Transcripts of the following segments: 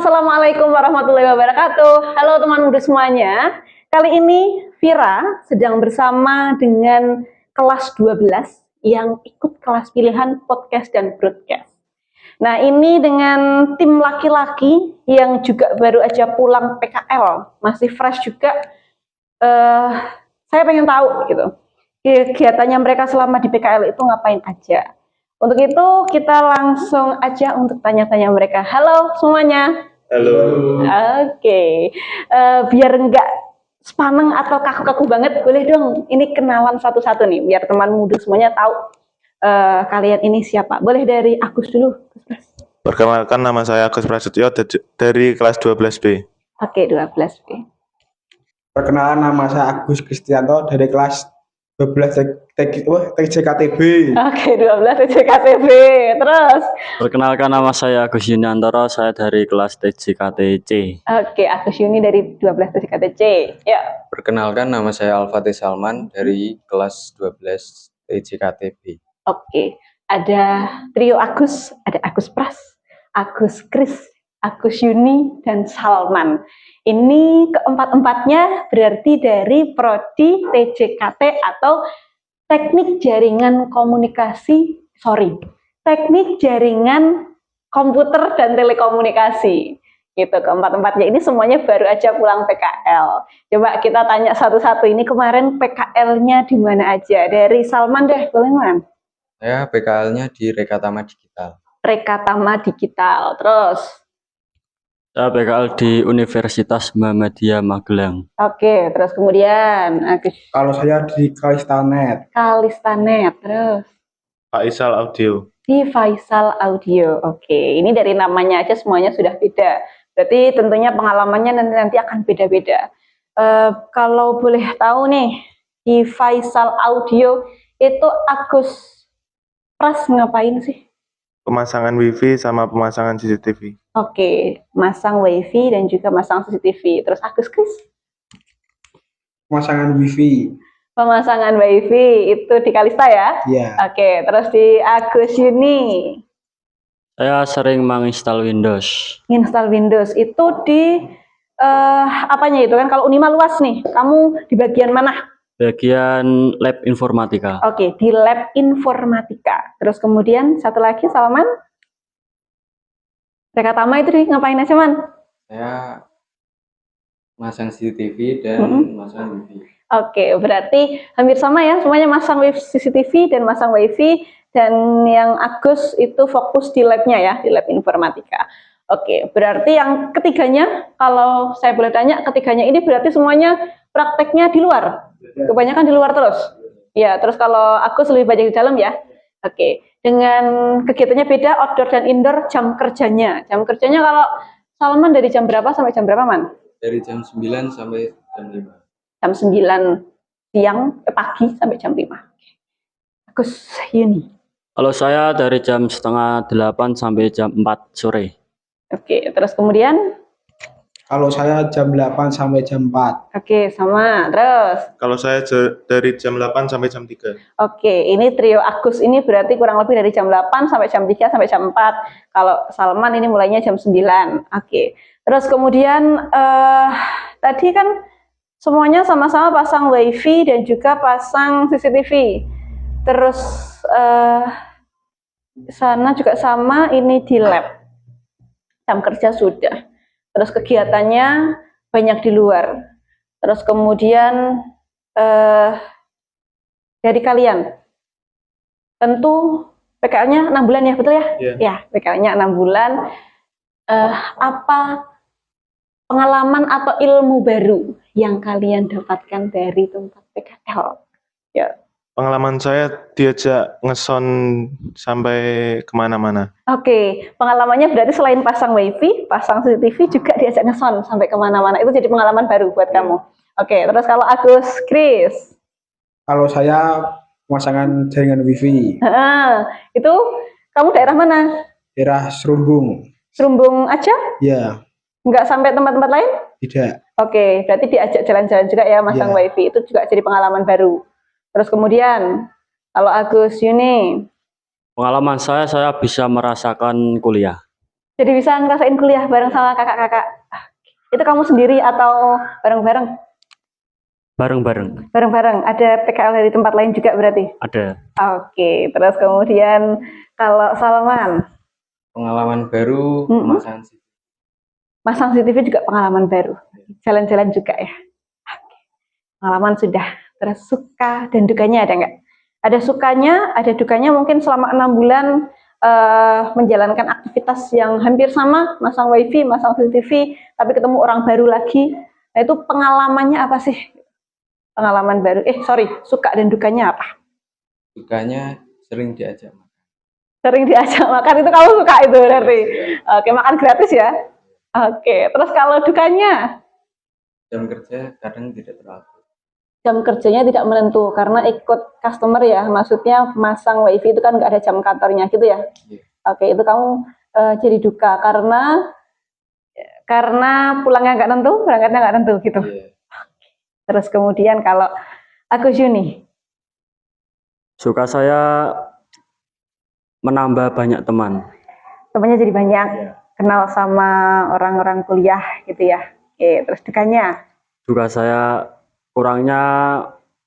Assalamualaikum warahmatullahi wabarakatuh. Halo teman muda semuanya. Kali ini Vira sedang bersama dengan kelas 12 yang ikut kelas pilihan podcast dan broadcast. Nah, ini dengan tim laki-laki yang juga baru aja pulang PKL, masih fresh juga. Saya pengen tahu gitu, kegiatannya mereka selama di PKL itu ngapain aja. Untuk itu kita langsung aja untuk tanya-tanya mereka. Halo semuanya. Halo. Oke. Biar nggak sepaneng atau kaku-kaku banget, boleh dong ini kenalan satu-satu nih, biar teman muda semuanya tahu kalian ini siapa. Boleh dari Agus dulu. Perkenalkan, nama saya Agus Prasetyo dari kelas 12B. Oke, 12B. Perkenalan, nama saya Agus Kristianto dari kelas 12 TJKTB. Oke, 12 TJKTB. Terus? Perkenalkan, nama saya Agus Yuniantoro, saya dari kelas TJKTC. Oke, Agus Yuni dari 12 TJKTC. Ya. Perkenalkan, nama saya Al-Fatih Salman dari kelas 12 TJKTB. Oke, ada trio Agus, ada Agus Pras, Agus Kris, Agus Yuni, dan Salman. Ini keempat-empatnya berarti dari Prodi TJKT atau Teknik Jaringan Komputer dan Telekomunikasi. Gitu, keempat-empatnya ini semuanya baru aja pulang PKL. Coba kita tanya satu-satu, ini kemarin PKL-nya di mana aja? Dari Salman deh, boleh Man? Saya PKL-nya di Rekatama Digital. Rekatama Digital, terus? Saya PKL di Universitas Muhammadiyah Magelang. Oke, terus kemudian Kalau saya di Kalistanet. Terus? Faisal Audio. Di Faisal Audio. Oke, ini dari namanya aja semuanya sudah beda. Berarti tentunya pengalamannya nanti akan beda-beda. Kalau boleh tahu nih, di Faisal Audio itu Agus Pras ngapain sih? Pemasangan WiFi sama pemasangan CCTV. Oke, masang WiFi dan juga masang CCTV. Terus Agus Kris? Pemasangan WiFi. Pemasangan WiFi itu di Kalista ya? Iya. Oke, terus di Agus Yuni? Saya sering menginstal Windows. Install Windows itu di apanya itu kan? Kalau Unima luas nih, kamu di bagian mana? Bagian lab informatika. Oke, di lab informatika. Terus kemudian satu lagi, Salman? Rekatama itu ngapain aja, Man? Saya masang CCTV dan masang WiFi. Oke, berarti hampir sama ya, semuanya masang CCTV dan masang WiFi, dan yang Agus itu fokus di labnya ya, di lab informatika. Oke, berarti yang ketiganya, kalau saya boleh tanya, ketiganya ini berarti semuanya prakteknya di luar? Kebanyakan di luar terus? Ya, terus kalau Agus lebih banyak di dalam ya? Oke, dengan kegiatannya beda, outdoor dan indoor, jam kerjanya. Jam kerjanya kalau Salman dari jam berapa sampai jam berapa, Man? Dari jam 9 sampai jam 5. Jam 9 siang, pagi sampai jam 5. Agus Yuni. Kalau saya dari jam setengah 8 sampai jam 4 sore. Oke, terus kemudian? Kalau saya jam 8 sampai jam 4. Oke, sama. Terus? Kalau saya dari jam 8 sampai jam 3. Oke, ini trio Agus ini berarti kurang lebih dari jam 8 sampai jam 3 sampai jam 4. Kalau Salman ini mulainya jam 9. Oke. Terus kemudian tadi kan semuanya sama-sama pasang WiFi dan juga pasang CCTV. Terus sana juga sama, ini di lab. Jam kerja sudah. Terus kegiatannya banyak di luar. Terus kemudian dari kalian, tentu PKL-nya 6 bulan ya, betul ya? Yeah. Ya, PKL-nya 6 bulan. Apa pengalaman atau ilmu baru yang kalian dapatkan dari tempat PKL? Ya. Pengalaman saya diajak ngeson sampai kemana-mana. Oke, pengalamannya berarti selain pasang WiFi, pasang CCTV juga diajak ngeson sampai kemana-mana. Itu jadi pengalaman baru buat kamu. Oke, terus kalau Agus Kris? Kalau saya pemasangan jaringan WiFi. Itu kamu daerah mana? Daerah Serumbung. Serumbung aja? Ya. Nggak sampai tempat-tempat lain? Tidak. Oke, berarti diajak jalan-jalan juga ya, masang WiFi. Itu juga jadi pengalaman baru. Terus kemudian, kalau Agus Yuni? Pengalaman saya bisa merasakan kuliah. Jadi bisa ngerasain kuliah bareng sama kakak-kakak. Itu kamu sendiri atau bareng-bareng? Bareng-bareng. Bareng-bareng. Ada PKL dari tempat lain juga berarti? Ada. Oke, terus kemudian kalau Salman, Pengalaman baru Mm-mm. pemasangan CCTV. masang CCTV juga pengalaman baru. Jalan-jalan juga ya. Oke. Pengalaman sudah. Terus suka dan dukanya ada nggak? Ada sukanya, ada dukanya mungkin selama 6 bulan menjalankan aktivitas yang hampir sama, masang wifi, masang CCTV, tapi ketemu orang baru lagi. Nah itu pengalamannya apa sih? Pengalaman baru. Suka dan dukanya apa? Sukanya sering diajak makan. Sering diajak makan itu kamu suka itu berarti. Oke, makan gratis ya. Oke, terus kalau dukanya? Jam kerja kadang tidak teratur. Jam kerjanya tidak menentu karena ikut customer ya, maksudnya masang wifi itu kan nggak ada jam kantornya gitu ya. Iya. Oke, itu kamu jadi duka karena pulangnya nggak tentu, berangkatnya nggak tentu gitu. Iya. Terus kemudian kalau aku Juni, Suka saya menambah banyak teman. temannya jadi banyak, Iya. kenal sama orang-orang kuliah gitu ya. Oke, terus dukanya? Suka saya kurangnya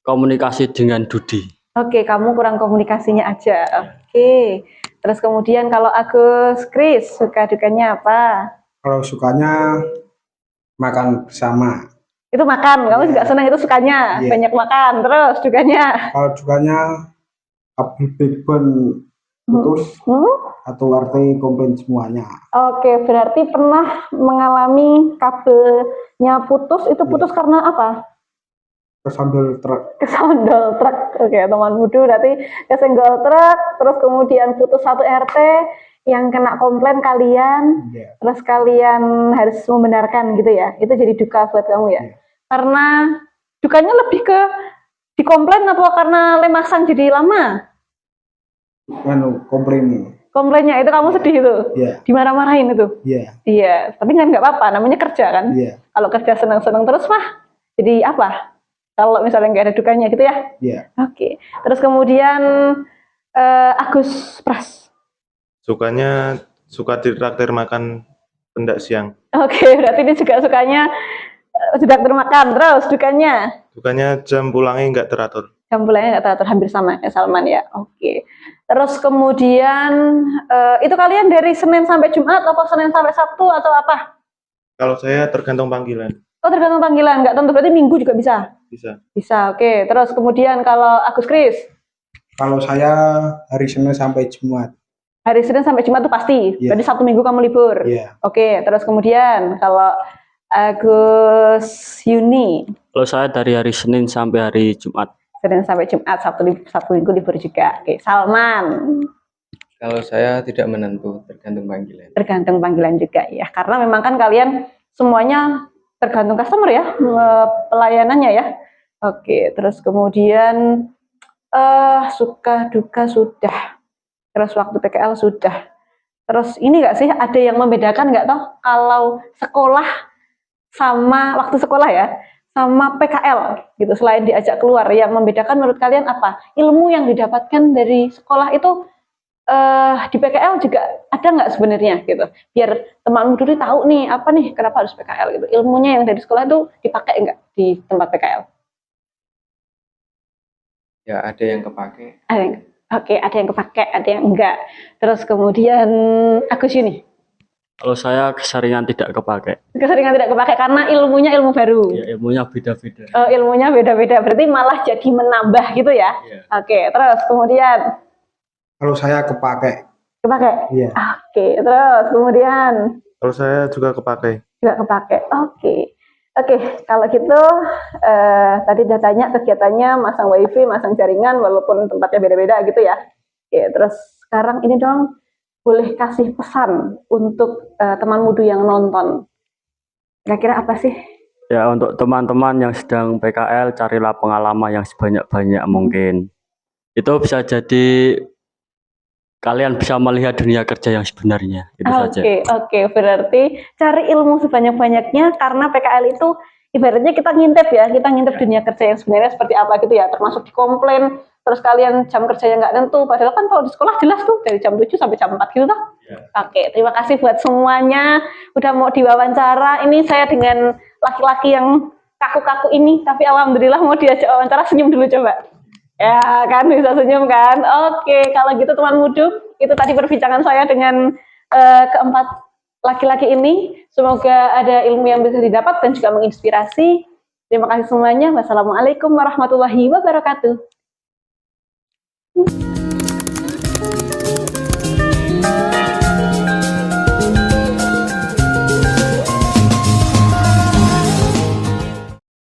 komunikasi dengan Dudi. Oke, kamu kurang komunikasinya aja. Oke. Terus kemudian kalau Agus Kris, suka dukanya apa? Kalau sukanya makan bersama. Itu makan, kamu juga senang itu sukanya, Iya. banyak makan. Terus dukanya? Kalau sukanya kabel backbone putus atau RT komplain semuanya. Oke, berarti pernah mengalami kabelnya putus, itu putus karena apa? Kesambil truk. Kesondol truk. Oke, teman muda berarti kesenggol truk, terus kemudian putus satu RT, yang kena komplain kalian, Iya. terus kalian harus membenarkan gitu ya. Itu jadi duka buat kamu ya. Iya. Karena dukanya lebih ke dikomplain atau karena lemasan jadi lama? Komplain. Komplainnya itu kamu sedih itu? Iya. Dimarah-marahin itu? Iya. Iya, tapi kan nggak apa-apa, namanya kerja kan? Iya. Kalau kerja senang-senang terus mah, jadi apa? Kalau misalnya nggak ada dukanya gitu ya? Iya. Oke, terus kemudian Agus Pras. Sukanya suka ditraktir makan pendak siang. Oke, berarti ini juga sukanya sudah termakan. Terus dukanya? Sukanya jam pulangnya nggak teratur. Jam pulangnya nggak teratur, hampir sama kayak Salman ya. Oke. Terus kemudian itu kalian dari Senin sampai Jumat atau Senin sampai Sabtu atau apa? Kalau saya tergantung panggilan. Oh tergantung panggilan, nggak tentu berarti Minggu juga bisa. Bisa. Bisa, oke. Terus kemudian kalau Agus Kris? Kalau saya hari Senin sampai Jumat. Hari Senin sampai Jumat itu pasti. Iya. Berarti Sabtu Minggu kamu libur. Iya. Oke, terus kemudian kalau Agus Yuni, Kalau saya dari hari Senin sampai hari Jumat. Senin sampai Jumat, Sabtu Minggu libur juga. Oke, Salman, Kalau saya tidak menentu, tergantung panggilan. tergantung panggilan juga ya. Karena memang kan kalian semuanya tergantung customer ya, pelayanannya ya. Oke, terus kemudian suka duka sudah. Terus waktu PKL sudah. Terus ini nggak sih ada yang membedakan nggak toh kalau sekolah sama waktu sekolah ya sama PKL gitu, selain diajak keluar, yang membedakan menurut kalian apa? Ilmu yang didapatkan dari sekolah itu di PKL juga ada nggak sebenarnya gitu, biar temanmu dulu tahu nih apa nih kenapa harus PKL gitu, ilmunya yang dari sekolah itu dipakai nggak di tempat PKL? Ya ada yang kepake. Ada yang, oke, ada yang kepake, ada yang enggak. Terus kemudian Agus Yuni, Kalau saya keseringan tidak kepake. keseringan tidak kepake karena ilmunya ilmu baru. Ya, ilmunya beda-beda. Ilmunya beda-beda, berarti malah jadi menambah gitu ya. Iya. Oke, terus kemudian Kalau saya kepake. kepake. Iya. Oke, terus kemudian Kalau saya juga kepakai. juga kepake. Oke. Oke, kalau gitu tadi udah tanya kegiatannya masang wifi, masang jaringan walaupun tempatnya beda-beda gitu ya. Oke, terus sekarang ini dong boleh kasih pesan untuk teman muda yang nonton. Kira-kira apa sih? Ya, untuk teman-teman yang sedang PKL, carilah pengalaman yang sebanyak-banyak mungkin. Itu bisa jadi kalian bisa melihat dunia kerja yang sebenarnya. Itu saja. Oke, berarti cari ilmu sebanyak-banyaknya karena PKL itu ibaratnya kita ngintip ya, kita ngintip dunia kerja yang sebenarnya seperti apa gitu ya, termasuk di komplain, terus kalian jam kerjanya nggak tentu, padahal kan kalau di sekolah jelas tuh dari jam 7 sampai jam 4 gitu tuh. Oke, terima kasih buat semuanya udah mau diwawancara. Ini saya dengan laki-laki yang kaku-kaku ini, tapi alhamdulillah mau diajak wawancara. Senyum dulu coba. Ya kan, bisa senyum kan. Oke, kalau gitu teman muduk, itu tadi perbincangan saya dengan keempat laki-laki ini. Semoga ada ilmu yang bisa didapat dan juga menginspirasi. Terima kasih semuanya. Wassalamualaikum warahmatullahi wabarakatuh.